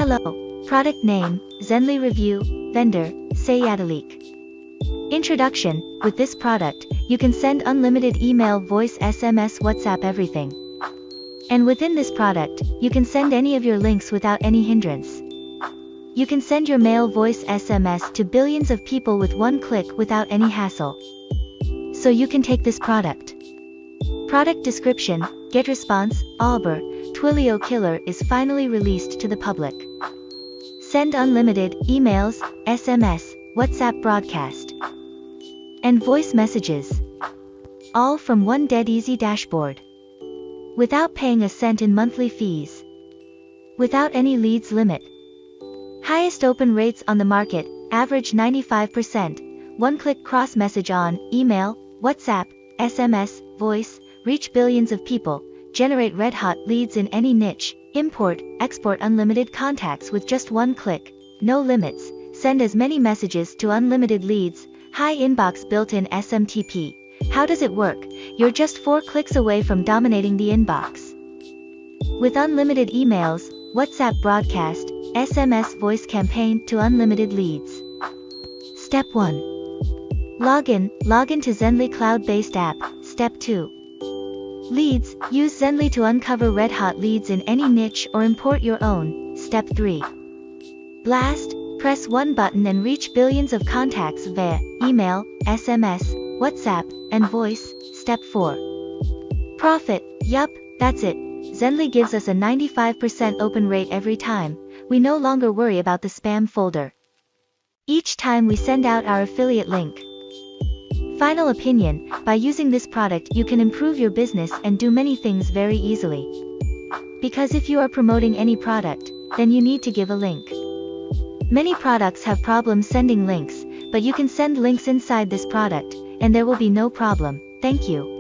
Hello. Product name, Zendly review, vendor, Sayadalik. Introduction, with this product, you can send unlimited email, voice, SMS, WhatsApp, everything. And within this product, you can send any of your links without any hindrance. You can send your mail, voice, SMS to billions of people with one click without any hassle. So you can take this product. Product description, Getresponse, Aweber, Twilio killer is finally released to the public. Send unlimited emails, SMS, WhatsApp broadcast, and voice messages. All from one dead easy dashboard. Without paying a cent in monthly fees. Without any leads limit. Highest open rates on the market, average 95%, one-click cross-message on, email, WhatsApp, SMS, voice, reach billions of people, generate red-hot leads in any niche, import, export unlimited contacts with just one click, no limits, send as many messages to unlimited leads, high inbox built-in SMTP. How does it work? You're just 4 clicks away from dominating the inbox. With unlimited emails, WhatsApp broadcast, SMS voice campaign to unlimited leads. Step 1. Login to Zendly cloud-based app. Step 2. Leads, use Zendly to uncover red-hot leads in any niche or import your own. Step 3. Blast, press one button and reach billions of contacts via email, SMS, WhatsApp, and voice. Step 4. Profit, yup, that's it. Zendly gives us a 95% open rate every time. We no longer worry about the spam folder. Each time we send out our affiliate link. Final opinion, by using this product you can improve your business and do many things very easily. Because if you are promoting any product, then you need to give a link. Many products have problems sending links, but you can send links inside this product, and there will be no problem. Thank you.